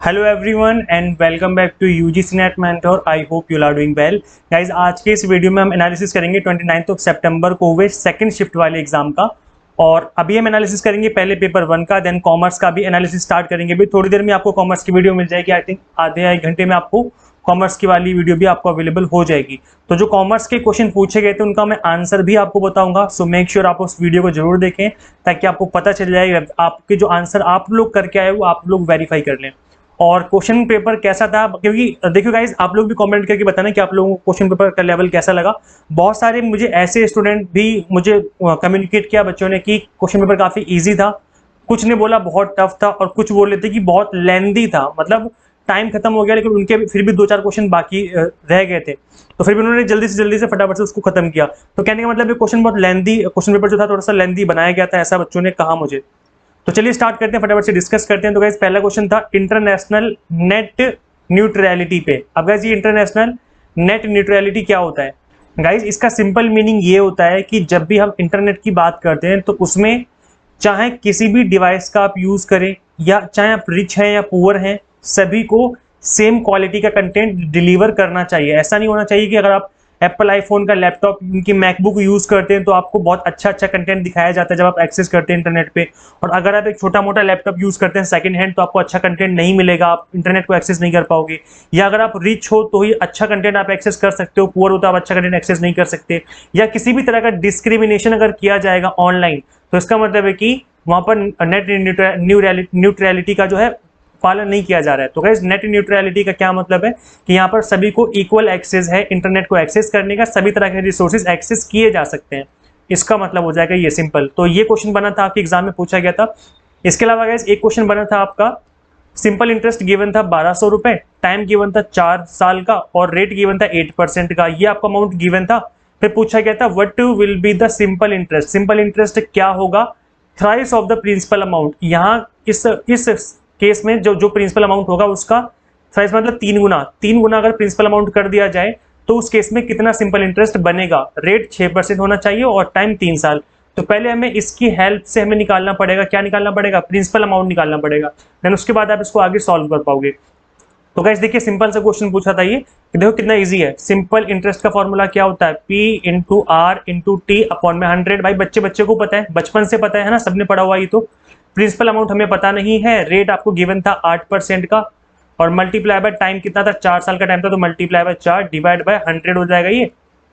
Hello everyone and welcome back to UGC NET mentor. I hope you are doing well guys. आज के इस video में हम analysis करेंगे 29 ऑफ सितंबर को हुए सेकंड शिफ्ट वाले एग्जाम का। और अभी हम एनालिसिस करेंगे पहले पेपर 1 का, देन कॉमर्स का भी एनालिसिस स्टार्ट करेंगे। भी थोड़ी देर में आपको कॉमर्स की वीडियो मिल जाएगी। आई थिंक आधे या 1 घंटे में आपको कॉमर्स की वाली वीडियो भी आपको अवेलेबल हो जाएगी। तो जो कॉमर्स के क्वेश्चन पूछे गए थे उनका मैं आंसर भी आपको बताऊंगा। सो मेक श्योर आप उस वीडियो को जरूर देखें ताकि आपको पता चल जाए आपके जो आंसर आप लोग करके आए वो आप लोग वेरीफाई कर लें। और क्वेश्चन पेपर कैसा था, क्योंकि देखियो गाइस, आप लोग भी कमेंट करके बताना कि आप लोगों को क्वेश्चन पेपर का लेवल कैसा लगा। बहुत सारे मुझे ऐसे स्टूडेंट भी मुझे कम्युनिकेट किया बच्चों ने कि क्वेश्चन पेपर काफी इजी था, कुछ ने बोला बहुत टफ था और कुछ बोल रहे थे कि बहुत लेंदी था, मतलब टाइम खत्म हो गया लेकिन उनके फिर भी 2-4 क्वेश्चन बाकी रह गए थे, तो फिर भी उन्होंने जल्दी से फटाफट से उसको खत्म किया। तो कहने का मतलब ये क्वेश्चन बहुत लेंदी, क्वेश्चन पेपर जो था थोड़ा सा लेंदी बनाया गया था, ऐसा बच्चों ने कहा मुझे। तो चलिए स्टार्ट करते हैं, फटाफट से डिस्कस करते हैं। तो गाइस पहला क्वेश्चन था इंटरनेशनल नेट न्यूट्रलिटी पे। अब गाइस ये इंटरनेशनल नेट न्यूट्रलिटी क्या होता है? गाइस इसका सिंपल मीनिंग ये होता है कि जब भी हम इंटरनेट की बात करते हैं तो उसमें चाहे किसी भी डिवाइस का आप यूज करें या चाहे आप रिच हैं या पुअर हैं, सभी को सेम क्वालिटी का कंटेंट डिलीवर करना चाहिए। ऐसा नहीं होना चाहिए कि अगर आप एप्पल आईफोन का लैपटॉप, उनकी मैकबुक यूज करते हैं तो आपको बहुत अच्छा कंटेंट दिखाया जाता है जब आप एक्सेस करते हैं इंटरनेट पे। और अगर आप एक छोटा मोटा लैपटॉप यूज करते हैं सेकंड हैंड तो आपको अच्छा कंटेंट नहीं मिलेगा, आप इंटरनेट को एक्सेस नहीं कर पाओगे। या अगर आप रिच हो तो ही अच्छा कंटेंट आप एक्सेस कर सकते हो, पुअर हो तो आप अच्छा कंटेंट एक्सेस नहीं कर सकते। या किसी भी तरह का डिस्क्रिमिनेशन अगर किया जाएगा ऑनलाइन तो इसका मतलब है कि वहां पर नेट न्यूट्रलिटी का जो है पालन नहीं किया जा रहा है। तो गाइस नेट न्यूट्रलिटी का क्या मतलब है कि यहाँ पर सभी को इक्वल एक्सेस है इंटरनेट को एक्सेस करने का, सभी तरह के रिसोर्सेज एक्सेस किए जा सकते हैं, इसका मतलब हो जाएगा ये सिंपल। तो ये क्वेश्चन बना था, आपके एग्जाम में पूछा गया था। इसके अलावा गाइस एक क्वेश्चन बना था आपका, सिंपल इंटरेस्ट गिवन था 1200 रुपए, टाइम गिवन था 4 साल का और रेट गिवन था 8% का, ये आपका अमाउंट गिवन था। फिर पूछा गया था what will be the simple interest, simple interest क्या होगा thrice of the principal amount. यहाँ इस केस में जो जो प्रिंसिपल अमाउंट होगा उसका थ्राइस मतलब 3 गुना अगर प्रिंसिपल अमाउंट कर दिया जाए तो उस केस में कितना सिंपल इंटरेस्ट बनेगा। रेट 6% होना चाहिए और टाइम 3 साल। तो पहले हमें इसकी हेल्प से हमें निकालना पड़ेगा, क्या निकालना पड़ेगा? प्रिंसिपल अमाउंट निकालना पड़ेगा, देन उसके बाद आप इसको आगे सॉल्व कर पाओगे। तो गाइस देखिए सिंपल सा क्वेश्चन पूछा था ये, देखो कितना इजी है। सिंपल इंटरेस्ट का फॉर्मूला क्या होता है? P into R into T upon में 100। भाई बच्चे बच्चे को पता है, बचपन से पता है ना, सबने पढ़ा हुआ ये। तो प्रिंसिपल अमाउंट हमें पता नहीं है, रेट आपको गिवन था 8% का और मल्टीप्लाई बाय टाइम कितना था? 4 साल का टाइम था, तो मल्टीप्लाई बाय 4 डिवाइड बाय 100 हो जाएगा ये,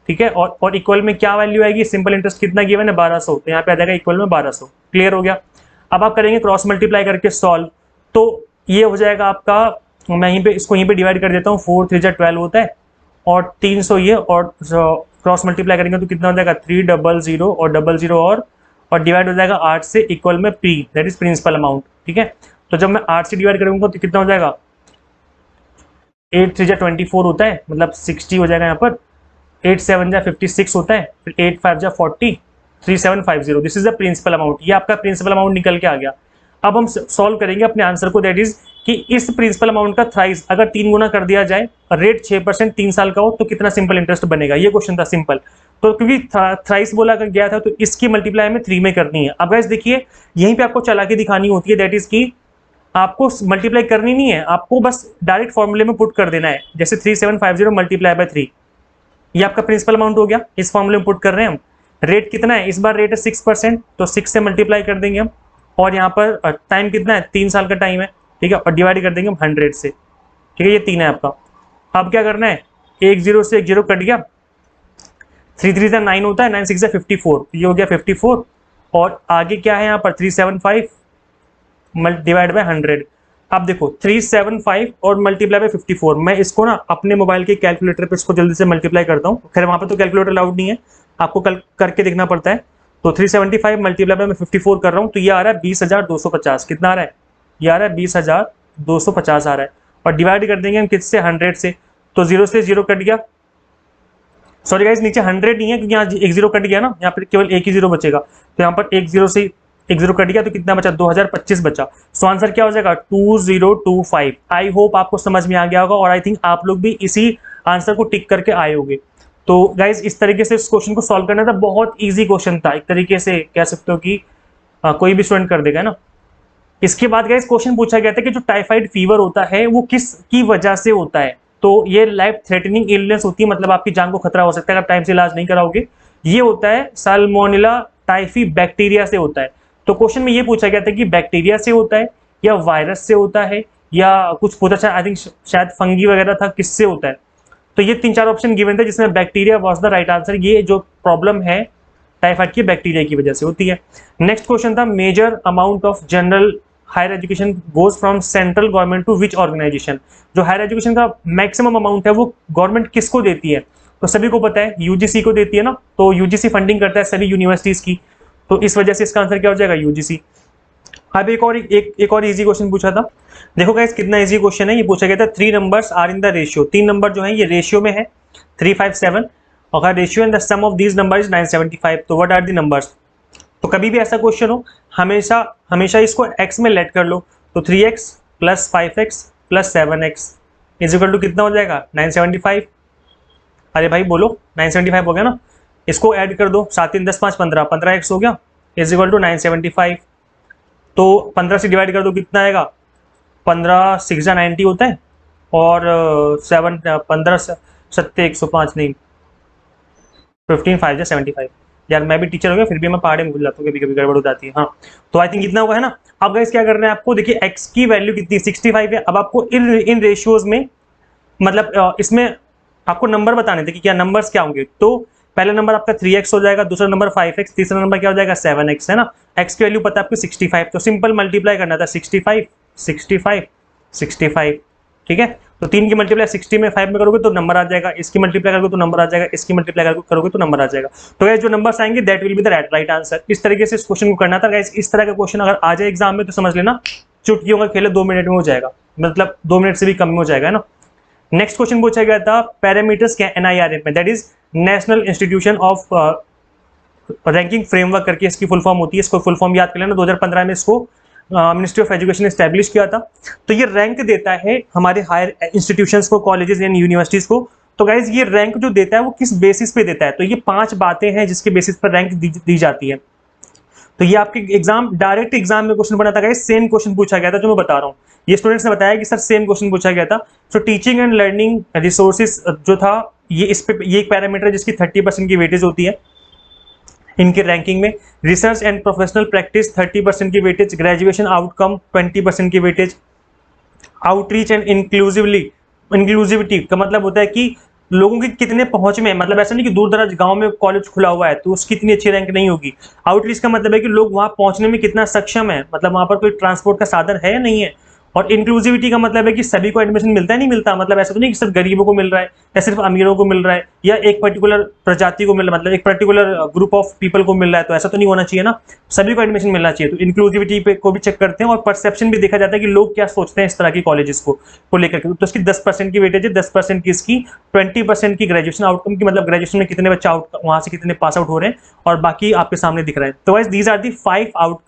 ठीक है। और इक्वल में क्या वैल्यू आएगी? सिंपल इंटरेस्ट कितना गिवन है? 1200, तो यहाँ पे आ जाएगा इक्वल में 1200। क्लियर हो गया? अब आप करेंगे क्रॉस मल्टीप्लाई करके सॉल्व, तो ये हो जाएगा आपका, मैं यहीं पे इसको यहीं पे डिवाइड कर देता हूँ, 4 3 12 होता है और 300 ये, और क्रॉस मल्टीप्लाई करेंगे तो कितना हो जाएगा? 300 और 00 और डिवाइड हो जाएगा 8 से, इक्वल में P that is principal amount, ठीक है। तो जब मैं 8 से डिवाइड करूंगा तो कितना हो जाएगा? 8 3 24 होता है, मतलब 60 हो जाएगा यहाँ पर। 8 7 56 होता है, फिर 8 5 40, 3750, this is the principal amount. ये आपका प्रिंसिपल अमाउंट निकल के आ गया। अब हम सॉल्व करेंगे अपने आंसर को, दैट इज कि इस प्रिंसिपल अमाउंट का थ्राइस अगर 3 गुना कर दिया जाए, रेट 6% 3 साल का हो, तो कितना सिंपल इंटरेस्ट बनेगा? ये क्वेश्चन था सिंपल। तो क्योंकि थ्राइस बोला गया था तो इसकी मल्टीप्लाई में 3 में करनी है। अब गाइस देखिए यहीं पे आपको चालाकी दिखानी होती है, दैट इज की आपको मल्टीप्लाई करनी नहीं है, आपको बस डायरेक्ट फॉर्मूले में पुट कर देना है। जैसे 3750 मल्टीप्लाई बाय 3, ये आपका प्रिंसिपल अमाउंट हो गया, इस फॉर्मूले में पुट कर रहे हैं हम। रेट कितना है? इस बार रेट है 6%, तो 6 से मल्टीप्लाई कर देंगे हम। और यहाँ पर टाइम कितना है? 3 साल का टाइम है, ठीक है, और डिवाइड कर देंगे हम 100 से, ठीक है। ये 3 है आपका। अब क्या करना है? 1 0 से 1 0 कट गया, 3 3 9 होता है, 9 6 54, ये हो गया 54। और आगे क्या है यहाँ पर? 375 डिवाइड बाय 100। अब देखो 375 और मल्टीप्लाई बाय 54, मैं इसको ना अपने मोबाइल के कैलकुलेटर पे इसको जल्दी से मल्टीप्लाई करता हूँ। खैर वहां पे तो कैलकुलेटर अलाउड नहीं है, आपको कल करके देखना पड़ता है। तो 375 मल्टीप्लाई बाय मैं 54 कर रहा हूँ, तो ये आ रहा है 20,250। कितना आ रहा है? ये आ रहा है 20,250 आ रहा है। और डिवाइड कर देंगे हम किससे? 100 से, तो 0 से 0 कट गया। सॉरी गाइस नीचे 100 नहीं है क्योंकि यहाँ 1 0 कट गया ना, यहाँ पर केवल एक ही 0 बचेगा। तो यहाँ पर 1 0 से 1 0 कट गया, तो कितना बचा? 2025 बचा। सो आंसर क्या हो जाएगा? 2025। आई होप आपको समझ में आ गया होगा और आई थिंक आप लोग भी इसी आंसर को टिक करके आए होंगे। तो गाइज इस तरीके से इस क्वेश्चन को सॉल्व करना था, बहुत इजी क्वेश्चन था, एक तरीके से कह सकते हो कि कोई भी स्टूडेंट कर देगा ना। इसके बाद गाइस क्वेश्चन पूछा गया था कि जो टाइफाइड फीवर होता है वो किस की वजह से होता है। तो ये लाइफ थ्रेटनिंग इलनेस होती है, मतलब आपकी जान को खतरा हो सकता है अगर टाइम से इलाज नहीं कराओगे। ये होता है साल्मोनेला टाइफी बैक्टीरिया से होता है। तो क्वेश्चन में ये पूछा गया था कि बैक्टीरिया से होता है या वायरस से होता है या कुछ पूछा था, आई थिंक शायद फंगी वगैरह था, किससे होता है। तो ये 3-4 ऑप्शन गिवन थे जिसमें bacteria was the right answer. ये जो प्रॉब्लम है टाइफाइड की बैक्टीरिया की वजह से होती है। नेक्स्ट क्वेश्चन था major amount of general higher education goes from central government to which organization. जो हायर एजुकेशन का मैक्सिमम अमाउंट है वो गवर्नमेंट किसको देती है। तो सभी को पता है यूजीसी को देती है ना, तो यूजीसी फंडिंग करता है सभी यूनिवर्सिटीज की, तो इस वजह से इसका आंसर क्या हो जाएगा, यूजीसी। अब एक और इजी क्वेश्चन पूछा था। देखो गाइस कितना इजी क्वेश्चन है। ये पूछा गया था 3 numbers are in the ratio. 3 number जो है ये रेशियो में है 357, और ratio in the sum of these number is 975। तो व्हाट आर द नंबर्स। तो कभी भी ऐसा क्वेश्चन हो हमेशा इसको x में लेट कर लो। तो 3x plus 5x plus 7x is equal to कितना हो जाएगा, 975। अरे भाई बोलो 975 हो गया ना। इसको ऐड कर दो, 7 3 10 5 15, 15x हो गया इज इक्वल टू 975। तो 15 से डिवाइड कर दो कितना आएगा, 15 6 90 होता है, और 15 सत्ते 105 नहीं, 15 5 75। यार मैं भी टीचर हो गया फिर भी मैं पहाड़े में भूल जाता हूँ, कभी कभी गड़बड़ हो जाती है। हाँ तो आई थिंक इतना हुआ है ना। अब गाइस क्या करना है आपको, देखिए x की वैल्यू कितनी 65 है। अब आपको इन रेशियोज में मतलब इसमें आपको नंबर बताने थे कि क्या नंबर्स क्या होंगे। तो पहला नंबर आपका 3x हो जाएगा, दूसरा नंबर 5x, तीसरा नंबर क्या हो जाएगा 7x, है ना। x की वैल्यू पता है आपको 65, तो सिंपल मल्टीप्लाई करना था 65 65 65, ठीक है। तो 3 की मल्टीप्लाई 60 में 5 में करोगे तो नंबर आ जाएगा, इसकी मल्टीप्लाई करोगे तो नंबर आ जाएगा, इसकी मल्टीप्लाई करोगे तो नंबर आ जाएगा। तो गाइस जो नंबर्स आएंगे that will be the right answer. इस तरीके से इस क्वेश्चन को करना था गाइस। इस तरह का क्वेश्चन अगर आ जाए एग्जाम में तो समझ लेना चुटकियों का खेल 2 मिनट में हो जाएगा, मतलब 2 मिनट से भी कम में हो जाएगा, है ना। नेक्स्ट क्वेश्चन पूछा गया था पैरामीटर्स क्या NIRF में, that is national institution of ranking framework करके इसकी फुल फॉर्म होती है। इसको फुल फॉर्म याद कर लेना, 2015 में इसको मिनिस्ट्री ऑफ एजुकेशन एस्टैब्लिश किया था। तो ये रैंक देता है हमारे हायर इंस्टीट्यूशंस को, कॉलेजेस एंड यूनिवर्सिटीज को। तो गाइज ये रैंक जो देता है वो किस बेसिस पे देता है, तो ये 5 बातें हैं जिसके बेसिस पर रैंक दी जाती है। तो ये आपके एग्जाम डायरेक्ट एग्जाम में क्वेश्चन बना था गाइस, सेम क्वेश्चन पूछा गया था जो मैं बता रहा हूँ। ये स्टूडेंट्स ने बताया कि सर सेम क्वेश्चन पूछा गया था। So teaching and learning resources जो था ये एक पैरामीटर है जिसकी 30% की वेटेज होती है इनके रैंकिंग में। रिसर्च एंड प्रोफेशनल प्रैक्टिस 30% की वेटेज, ग्रेजुएशन आउटकम 20% की वेटेज, आउटरीच एंड इंक्लूसिविटी का मतलब होता है कि लोगों की कितने पहुंच में, मतलब ऐसा नहीं कि दूर दराज गांव में कॉलेज खुला हुआ है तो उसकी इतनी अच्छी रैंक नहीं होगी। आउटरीच का मतलब है कि लोग वहां पहुंचने में कितना सक्षम है, मतलब वहां पर कोई ट्रांसपोर्ट का साधन है या नहीं है। और इंक्लूसिविटी का मतलब है कि सभी को एडमिशन मिलता है नहीं मिलता, मतलब ऐसा तो नहीं कि सिर्फ गरीबों को मिल रहा है या सिर्फ अमीरों को मिल रहा है या एक पर्टिकुलर प्रजाति को मिल रहा है, मतलब एक पर्टिकुलर ग्रुप ऑफ पीपल को मिल रहा है, तो ऐसा तो नहीं होना चाहिए ना, सभी को एडमिशन मिलना चाहिए। तो इंक्लूसिविटी पे को भी चेक करते हैं और परसेप्शन भी देखा जाता है कि लोग क्या सोचते हैं इस तरह की कॉलेजेस को लेकर के। तो इसकी 10% की वेटेज है, 10% की इसकी, 20% की ग्रेजुएशन आउटकम की, मतलब ग्रेजुएशन में कितने बच्चे वहां से कितने पास आउट हो रहे हैं, और बाकी आपके सामने दिख रहा है। तो guys these are the 5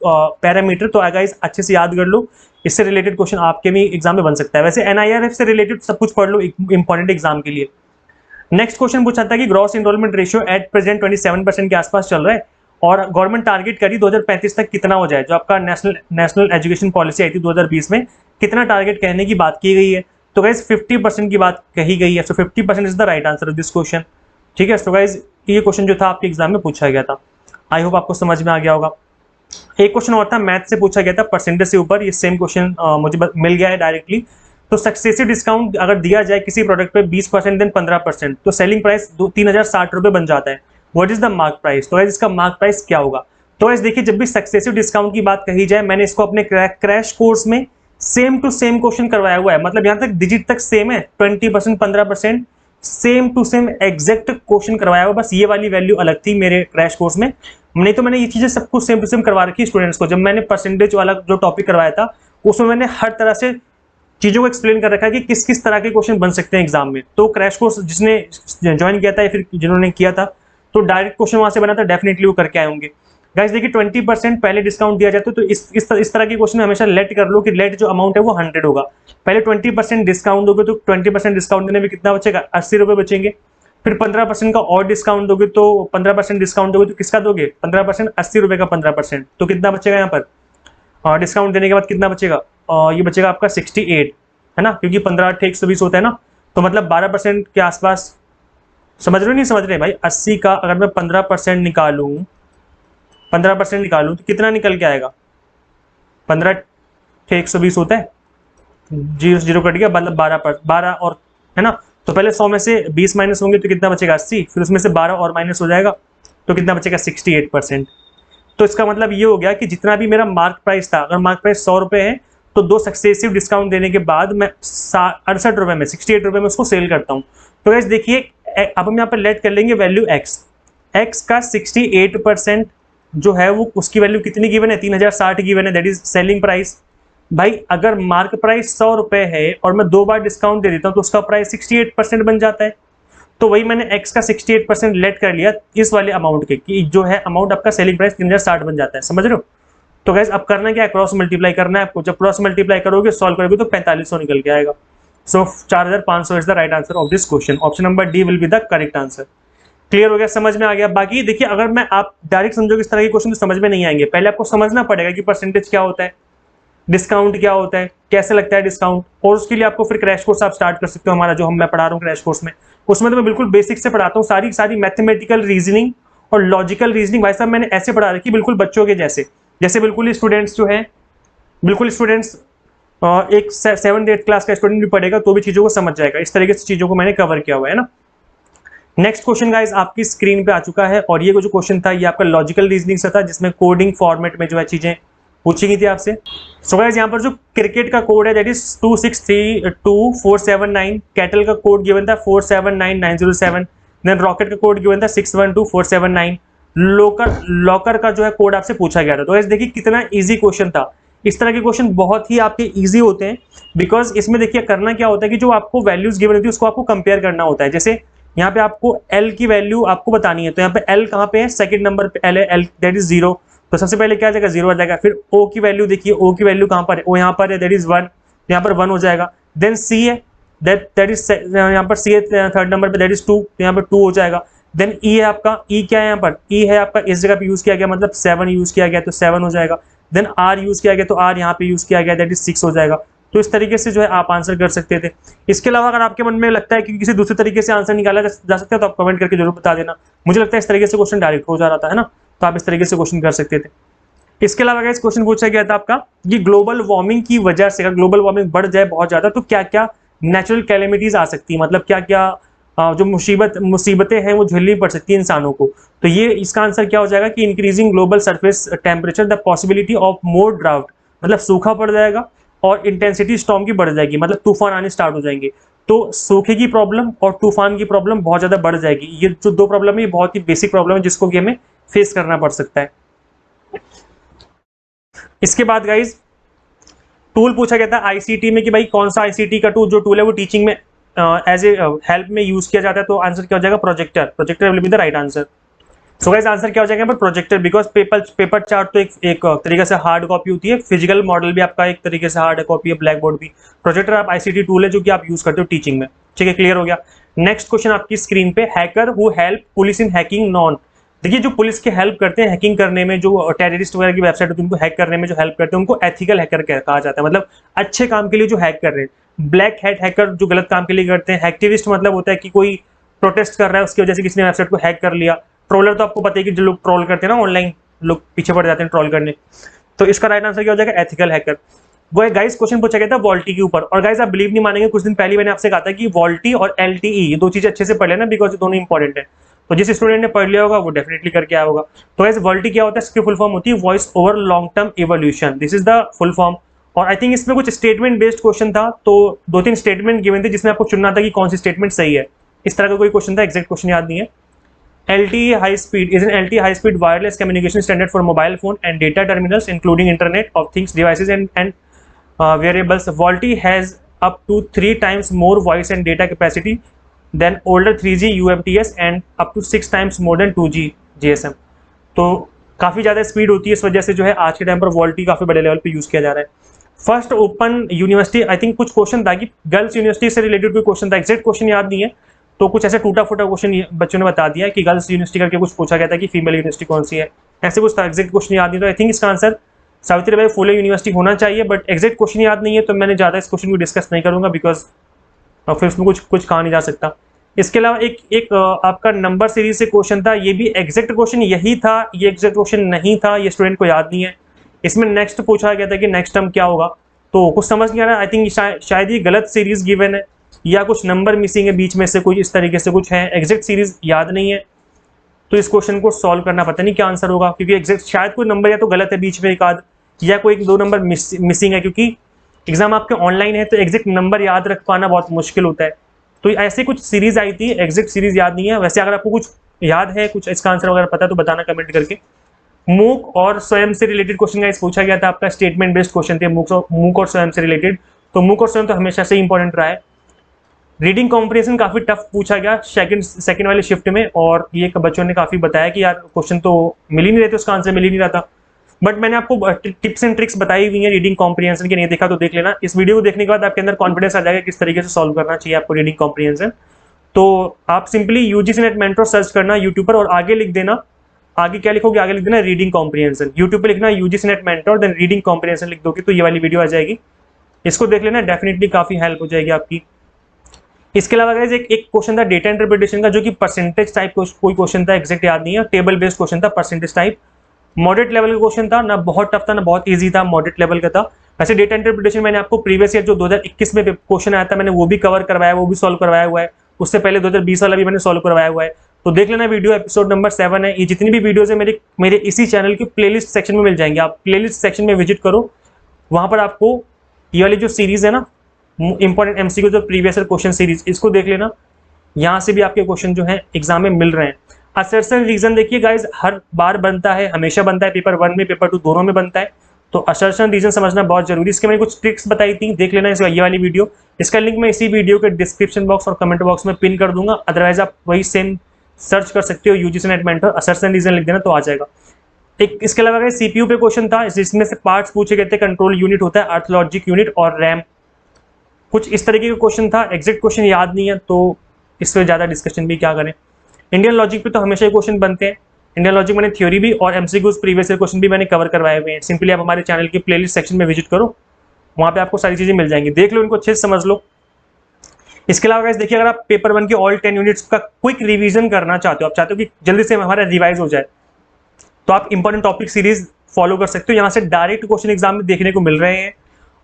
parameter. तो गाइस अच्छे से याद कर लो, इससे रिलेटेड क्वेश्चन आपके भी एग्जाम में बन सकता है। वैसे NIRF से रिलेटेड सब कुछ पढ़ लो इंपॉर्टेंट एग्जाम के लिए। नेक्स्ट क्वेश्चन पूछा था कि gross enrolment ratio at present 27% के आसपास चल रहा है और गवर्नमेंट टारगेट करी 2035 तक कितना हो जाए। जो आपका नेशनल एजुकेशन पॉलिसी आई थी 2020 में, कितना टारगेट कहने की बात की गई है। तो गाइस 50% की बात कही गई है। सो 50% is the right answer of this question, ठीक है। तो गाइस ये क्वेश्चन जो था आपके एग्जाम में पूछा गया था, आई होप आपको समझ में आ गया होगा। एक क्वेश्चन और था मैथ से पूछा गया था परसेंटेज से ऊपर, ये सेम क्वेश्चन मुझे मिल गया है डायरेक्टली। तो सक्सेसिव डिस्काउंट अगर दिया जाए किसी प्रोडक्ट पे 20% देन 15%, तो सेलिंग प्राइस 3060 रुपए बन जाता है। What is the mark price. तो इसका मार्क प्राइस क्या होगा। तो ऐसे देखिए जब भी सक्सेसिव डिस्काउंट की बात कही जाए, मैंने इसको अपने क्रैश कोर्स में सेम टू सेम क्वेश्चन करवाया हुआ है, मतलब यहाँ तक डिजिट तक सेम है, 20% 15% same to same exact question करवाया हुआ, बस ये वाली वैल्यू अलग थी मेरे क्रैश कोर्स में। नहीं तो मैंने ये चीजें सब कुछ सेम टू सेम करवा रखी स्टूडेंट्स को। जब मैंने परसेंटेज वाला जो टॉपिक करवाया था उसमें मैंने हर तरह से चीजों को एक्सप्लेन कर रखा है कि किस किस तरह के क्वेश्चन बन सकते हैं एग्जाम में। तो क्रैश कोर्स जिसने ज्वाइन किया था या फिर जिन्होंने किया था तो डायरेक्ट क्वेश्चन वहां से बना था, डेफिनेटली वो करके आए होंगे। गाइस देखिए 20% पहले डिस्काउंट दिया जाता है, तो इस तरह के क्वेश्चन में हमेशा लेट कर लो कि लेट जो अमाउंट है वो 100 होगा। पहले 20% डिस्काउंट दोगे तो 20% डिस्काउंट देने में कितना बचेगा, 80 रुपए बचेंगे। फिर 15% का और डिस्काउंट दोगे तो 15% डिस्काउंट दोगे तो किसका दोगे 15%, 80 रुपए का 15%, तो कितना बचेगा यहाँ पर डिस्काउंट देने के बाद कितना बचेगा, ये बचेगा आपका 68, है ना, क्योंकि 15 8 120 होता है ना, तो मतलब 12% के आसपास। समझ रहे हो नहीं समझ रहे भाई? 80 का अगर मैं 15% निकालूं, 15% निकालूं तो कितना निकल के आएगा? 15 के 120 होता है, जीरो जीरो कट गया, मतलब 12 और, है ना। तो पहले 100 में से 20 माइनस होंगे तो कितना बचेगा? 80, फिर उसमें से 12 और माइनस हो जाएगा तो कितना बचेगा? 68%। तो इसका मतलब ये हो गया कि जितना भी मेरा मार्क प्राइस था, अगर मार्क प्राइस 100 रुपये है तो 2 सक्सेसिव डिस्काउंट देने के बाद मैं 68 रुपये में, 68 रुपये में उसको सेल करता हूँ। तो गैस देखिए, अब हम यहाँ पर लेट कर लेंगे वैल्यू एक्स का 68% जो है वो उसकी वैल्यू कितनी गिवन है? 3060 गिवन है, दैट इज सेलिंग प्राइस। भाई अगर मार्क प्राइस 100 रुपये है और मैं 2 बार डिस्काउंट दे देता हूँ तो उसका प्राइस 68% बन जाता है। तो वही मैंने x का 68% लेट कर लिया इस वाले अमाउंट के, कि जो है अमाउंट आपका सेलिंग प्राइस 3060 बन जाता है। समझ रहे हो? तो गैस अब करना क्या है? क्रॉस मल्टीप्लाई करना है आपको। जब क्रॉस मल्टीप्लाई करोगे, सॉल्व करोगे तो 4500 निकल के आएगा। सो 4500 is the right answer of this question. Option number D will be the correct answer. Clear हो गया? समझ में आ गया? बाकी देखिए, अगर मैं आप डायरेक्ट समझोगे इस तरह के क्वेश्चन तो समझ में नहीं आएंगे। पहले आपको समझना पड़ेगा कि परसेंटेज क्या होता है, डिस्काउंट क्या होता है, कैसे लगता है डिस्काउंट, और उसके लिए आपको फिर क्रैश कोर्स आप स्टार्ट कर सकते हो हमारा, जो मैं पढ़ा रहा हूँ क्रैश कोर्स में। उसमें तो मैं बिल्कुल बेसिक से पढ़ाता हूँ, सारी मैथमेटिकल रीजनिंग और लॉजिकल रीजनिंग भाई साहब मैंने ऐसे पढ़ा रखी, बिल्कुल बच्चों के जैसे, जैसे बिल्कुल स्टूडेंट्स जो है, बिल्कुल स्टूडेंट्स एक 7th 8th क्लास का स्टूडेंट भी पढ़ेगा तो भी चीज़ों को समझ जाएगा। इस तरीके से चीज़ों को मैंने कवर किया हुआ है ना। नेक्स्ट क्वेश्चन गाइस आपकी स्क्रीन पे आ चुका है, और ये जो क्वेश्चन था ये आपका लॉजिकल रीजनिंग से था, जिसमें कोडिंग फॉर्मेट में जो है चीजें पूछी गई थी आपसे। सो गाइस यहाँ पर जो क्रिकेट का कोड है दैट इज 2632479, कैटल का कोड गिवन था 479907, देन रॉकेट का कोड गिवन था 612479, लॉकर का जो है कोड आपसे पूछा गया था। तो गाइस देखिए कितना इजी क्वेश्चन था। इस तरह के क्वेश्चन बहुत ही आपके इजी होते हैं, बिकॉज इसमें देखिए करना क्या होता है कि जो आपको वैल्यूज गिवन होती है उसको आपको कंपेयर करना होता है। जैसे यहाँ पे आपको L की वैल्यू आपको बतानी है, तो यहाँ पे L कहाँ पे है? सेकंड नंबर पे L है, L दैट इज 0, तो सबसे पहले क्या आ जाएगा? 0 आ जाएगा। फिर O की वैल्यू देखिए, O की वैल्यू कहाँ पर है? O यहाँ पर है, दैट इज 1, यहाँ पर 1 हो जाएगा। देन C है, दैट इज यहाँ पर C है थर्ड नंबर पे, दैट इज 2, तो यहाँ पर 2 हो जाएगा। देन E है आपका, E क्या है यहाँ पर? E है आपका इस जगह पे यूज किया गया, मतलब 7 यूज किया गया तो 7 हो जाएगा। देन R यूज किया गया तो R यहाँ पे यूज किया गया, दैट इज 6 हो जाएगा। तो इस तरीके से जो है आप आंसर कर सकते थे। इसके अलावा अगर आपके मन में लगता है कि किसी दूसरे तरीके से आंसर निकाला जा सकता है तो आप कमेंट करके जरूर बता देना। मुझे लगता है इस तरीके से क्वेश्चन डायरेक्ट हो जा रहा था, है ना, तो आप इस तरीके से क्वेश्चन कर सकते थे। इसके अलावा इस क्वेश्चन पूछा गया था आपका कि ग्लोबल वार्मिंग की वजह से, अगर ग्लोबल वार्मिंग बढ़ जाए बहुत ज्यादा तो क्या क्या नेचुरल कैलेमिटीज आ सकती है, मतलब क्या क्या जो मुसीबतें हैं वो झेलनी पड़ सकती है इंसानों को। तो ये इसका आंसर क्या हो जाएगा कि increasing global surface temperature, the possibility of more drought, मतलब सूखा पड़ जाएगा और इंटेंसिटी स्टॉर्म की बढ़ जाएगी, मतलब तूफान आने स्टार्ट हो जाएंगे। तो सूखे की प्रॉब्लम और तूफान की प्रॉब्लम बहुत ज्यादा बढ़ जाएगी। ये जो दो प्रॉब्लम है ये बहुत ही बेसिक प्रॉब्लम है जिसको कि हमें फेस करना पड़ सकता है। इसके बाद गाइज टूल पूछा गया था आईसीटी में कि भाई कौन सा आईसीटी का टूल, जो टूल है वो टीचिंग में एज ए हेल्प में यूज किया जाता है। तो आंसर क्या हो जाएगा? Projector. Projector will be the right answer. So guys answer क्या हो जाएगा पर प्रोजेक्टर, बिकॉज पेपर चार्ट तो एक तरीके से हार्ड कॉपी होती है, फिजिकल मॉडल भी आपका एक तरीके से हार्ड कॉपी है, ब्लैक बोर्ड भी। प्रोजेक्टर आप आईसीटी टूल है जो कि आप यूज करते हो टीचिंग में। ठीक है, क्लियर हो गया। नेक्स्ट क्वेश्चन आपकी स्क्रीन पे, hacker who help police in hacking non. देखिए जो पुलिस के हेल्प करते हैं हैकिंग करने में, जो टेररिस्ट वगैरह की वेबसाइट होती है उनको हैक करने में जो हेल्प करते हैं उनको एथिकल हैकर कहा जाता है, मतलब अच्छे काम के लिए जो हैक कर रहे हैं। ब्लैक हैट हैकर जो गलत काम के लिए करते हैं। एक्टिविस्ट मतलब होता है कि कोई प्रोटेस्ट कर रहा है उसकी वजह से किसी ने वेबसाइट को हैक कर लिया। ट्रोलर तो आपको पता है कि जो लोग ट्रोल करते हैं ना ऑनलाइन, लोग पीछे पड़ जाते हैं ट्रोल करने। तो इसका राइट आंसर क्या हो जाएगा? Ethical hacker. वो गाइस क्वेश्चन पूछा गया था वॉल्टी के ऊपर, और गाइस आप बिलीव नहीं मानेंगे, कुछ दिन पहले मैंने आपसे कहा था कि वॉल्टी और एलटीई ये दो चीजें अच्छे से पढ़ लेना, बिकॉज ये दोनों इंपॉर्टेंट है। तो जिस स्टूडेंट ने पढ़ लिया होगा वो डेफिनेटली करके आया होगा। तो गाइस वॉल्टी क्या होता है? इसकी फुल फॉर्म होती है voice over long term evolution, this is the full form. और आई थिंक इसमें कुछ स्टेटमेंट बेस्ड क्वेश्चन था, तो 2-3 स्टेटमेंट गिवन थे जिसमें आपको चुनना था कि कौन सी स्टेटमेंट सही है। इस तरह का कोई क्वेश्चन था, एग्जैक्ट क्वेश्चन याद नहीं है। LTE high speed is an LTE high speed wireless communication standard for mobile phone and data terminals, including Internet of Things devices and wearables. VoLTE has up to 3 times more voice and data capacity than older 3G UMTS and up to 6 times more than 2G GSM. तो काफ़ी ज़्यादा speed होती है, इस वजह से जो है आज के टाइम पर VoLTE काफ़ी बड़े लेवल पे यूज़ किया जा रहा है। First open university, I think कुछ क्वेश्चन था कि गर्ल्स यूनिवर्सिटी से रिलेटेड कोई क्वेश्चन था, एग्जैक्ट क्वेश्चन याद नहीं है, तो कुछ ऐसे टूटा फूटा क्वेश्चन बच्चों ने बता दिया कि गर्ल्स यूनिवर्सिटी करके कुछ पूछा गया था कि फीमेल यूनिवर्सिटी कौन सी है, ऐसे कुछ था, एग्जैक्ट क्वेश्चन याद नहीं। तो आई थिंक इसका आंसर सावित्रीबाई फुले यूनिवर्सिटी होना चाहिए, बट एग्जैक्ट क्वेश्चन याद नहीं है तो मैंने ज़्यादा इस क्वेश्चन को डिस्कस नहीं करूँगा, बिकॉज फिर उसमें कुछ कहा नहीं जा सकता। इसके अलावा एक आपका नंबर सीरीज से क्वेश्चन था, ये भी एग्जैक्ट क्वेश्चन यही था, ये एग्जैक्ट क्वेश्चन नहीं था, ये स्टूडेंट को याद नहीं है। इसमें नेक्स्ट पूछा गया था कि नेक्स्ट टर्म क्या होगा, तो कुछ समझ नहीं आ रहा। आई थिंक शायद ये गलत सीरीज गिवन है या कुछ नंबर मिसिंग है बीच में से, कुछ इस तरीके से कुछ है, एग्जैक्ट सीरीज याद नहीं है। तो इस क्वेश्चन को सॉल्व करना पता नहीं क्या आंसर होगा, क्योंकि एग्जैक्ट शायद कोई नंबर या तो गलत है बीच में एक आध, या कोई 1-2 नंबर मिसिंग है, क्योंकि एग्जाम आपके ऑनलाइन है तो एग्जैक्ट नंबर याद रख पाना बहुत मुश्किल होता है। तो ऐसे कुछ सीरीज आई थी, एग्जैक्ट सीरीज याद नहीं है। वैसे अगर आपको कुछ याद है, कुछ इसका आंसर वगैरह पता है तो बताना कमेंट करके। मूक और स्वयं से रिलेटेड क्वेश्चन गाइस पूछा गया था, आपका स्टेटमेंट बेस्ड क्वेश्चन थे मूक और स्वयं से रिलेटेड। तो मूक और स्वयं तो हमेशा से इंपॉर्टेंट रहा है। रीडिंग कॉम्प्रिहेंशन काफी टफ पूछा गया सेकंड वाले शिफ्ट में, और ये बच्चों ने काफी बताया कि यार क्वेश्चन तो मिल ही नहीं रहे थे, उसका आंसर मिल ही नहीं रहा था। बट मैंने आपको टिप्स एंड ट्रिक्स बताई हुई है रीडिंग कॉम्प्रिहेंशन की, नहीं देखा तो देख लेना। इस वीडियो को देखने के बाद आपके अंदर कॉन्फिडेंस आ जाएगा किस तरीके से सॉल्व करना चाहिए आपको रीडिंग कॉम्प्रिहेंशन। तो आप simply UGC NET mentor search करना यूट्यूब पर, और आगे लिख देना, आगे क्या लिखोगे, आगे लिख देना रीडिंग कॉम्प्रिहेंशन। यूट्यूब पे लिखना UGC NET mentor, then reading comprehension लिख दोगे तो ये वाली वीडियो आ जाएगी। इसको देख लेना, डेफिनेटली काफी हेल्प हो जाएगी आपकी। इसके अलावा गाइस एक क्वेश्चन था डेटा इंटरप्रिटेशन का, जो कि परसेंटेज टाइप कोई क्वेश्चन था, एग्जैक्ट याद नहीं है, टेबल बेस्ड क्वेश्चन था, परसेंटेज टाइप, मॉडरेट लेवल का क्वेश्चन था, ना बहुत टफ था ना बहुत इजी था, मॉडरेट लेवल का था। वैसे डेटा इंटरप्रिटेशन मैंने आपको प्रीवियस ईयर जो 2021 में क्वेश्चन आया था मैंने वो भी कवर करवाया, वो भी सॉल्व करवाया हुआ है। उससे पहले 2020 वाला भी मैंने सॉल्व करवाया हुआ है, तो देख लेना वीडियो, एपिसोड नंबर 7 है। ये जितनी भी वीडियोज है मेरे इसी चैनल की प्लेलिस्ट सेक्शन में मिल जाएंगे, आप प्लेलिस्ट सेक्शन में विजिट करो, वहां पर आपको ये वाली जो सीरीज है ना इंपॉर्टेंट एमसीक्यू जो प्रीवियस ईयर क्वेश्चन सीरीज, इसको देख लेना, यहाँ से भी आपके क्वेश्चन जो है एग्जाम में मिल रहे हैं। असर्शन रीजन देखिए गाइज हर बार बनता है, हमेशा बनता है, पेपर 1 में पेपर 2 दोनों में बनता है, तो असर्शन रीजन समझना बहुत जरूरी। इसके मैंने कुछ ट्रिक्स बताई थी, देख लेना इसका ये वाली वीडियो, इसका लिंक मैं इसी वीडियो के डिस्क्रिप्शन बॉक्स और कमेंट बॉक्स में पिन कर दूंगा, अदरवाइज आप वही सेम सर्च कर सकते हो UGC NET mentor, assertion reason लिख देना तो आ जाएगा। एक इसके अलावा सीपीयू पे क्वेश्चन था, जिसमें से पार्ट्स पूछे गए थे, कंट्रोल यूनिट होता है, अर्थ लॉजिक यूनिट और रैम, कुछ इस तरीके का क्वेश्चन था। एग्जैक्ट क्वेश्चन याद नहीं है तो इस पर ज्यादा डिस्कशन भी क्या करें। इंडियन लॉजिक पे तो हमेशा ही क्वेश्चन बनते हैं, इंडियन लॉजिक मैंने थ्योरी भी और एमसीक्यूज प्रीवियस ईयर क्वेश्चन भी मैंने कवर करवाए हुए हैं। सिंपली आप हमारे चैनल की प्लेलिस्ट सेक्शन में विजिट करो, वहां पे आपको सारी चीजें मिल जाएंगी, देख लो इनको अच्छे से समझ लो। इसके अलावा गाइस देखिए, अगर आप पेपर 1 के ऑल 10 यूनिट्स का क्विक रिवीजन करना चाहते हो, आप चाहते हो कि जल्दी से हमारा रिवाइज हो जाए, तो आप इंपॉर्टेंट टॉपिक सीरीज फॉलो कर सकते हो, यहाँ से डायरेक्ट क्वेश्चन एग्जाम में देखने को मिल रहे हैं।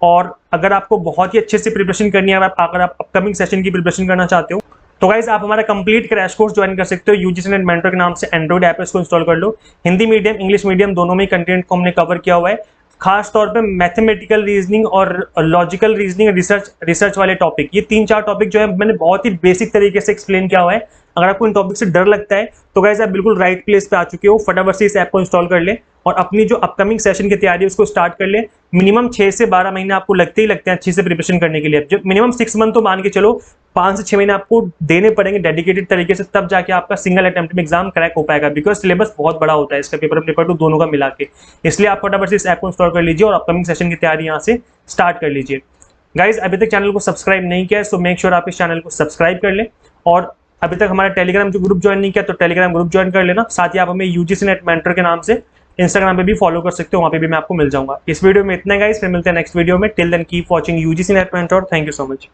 और अगर आपको बहुत ही अच्छे से प्रिपरेशन करनी है, अगर आप अपकमिंग सेशन की प्रिपरेशन करना चाहते हो, तो गाइज आप हमारा कंप्लीट क्रैश कोर्स ज्वाइन कर सकते हो यूजीसी नेट मेंटर के नाम से, एंड्रॉइड ऐप है, इसको इंस्टॉल कर लो। हिंदी मीडियम इंग्लिश मीडियम दोनों में कंटेंट को हमने कवर किया हुआ है, खास तौर पे मैथमेटिकल रीजनिंग और लॉजिकल रीजनिंग, रिसर्च वाले टॉपिक, ये 3-4 टॉपिक जो है मैंने बहुत ही बेसिक तरीके से एक्सप्लेन किया हुआ है। अगर आपको इन टॉपिक से डर लगता है तो गाइस आप बिल्कुल राइट प्लेस पे आ चुके हो, फटाफट से इस ऐप को इंस्टॉल कर ले और अपनी जो अपकमिंग सेशन की तैयारी है उसको स्टार्ट कर ले। मिनिमम 6 से 12 महीने आपको लगते ही लगते हैं अच्छी से प्रिपरेशन करने के लिए, जब मिनिमम 6 मंथ तो मान के चलो, 5 से 6 महीने आपको देने पड़ेंगे डेडिकेटेड तरीके से, तब जाके आपका सिंगल अटेम्प्ट में एग्जाम क्रैक हो पाएगा, बिकॉज सिलेबस बहुत बड़ा होता है इसका, पेपर 2 दोनों का मिला के। इसलिए आप फटाफट से इस ऐप को इंस्टॉल कर लीजिए और अपकमिंग सेशन की तैयारी यहाँ से स्टार्ट कर लीजिए। गाइज अभी तक चैनल को सब्सक्राइब नहीं किया है सो मेक श्योर आप इस चैनल को सब्सक्राइब कर ले, और अभी तक हमारा टेलीग्राम जो ग्रुप ज्वाइन नहीं किया तो टेलीग्राम ग्रुप ज्वाइन कर लेना। साथ ही आप हमें यूजीसी नेट मेंटर के नाम से इंस्टाग्राम पे भी फॉलो कर सकते हो, वहां पे भी मैं आपको मिल जाऊंगा। इस वीडियो में इतना गाइस, फिर मिलते हैं नेक्स्ट वीडियो में। Till then keep watching UGC NET mentor, thank you so much.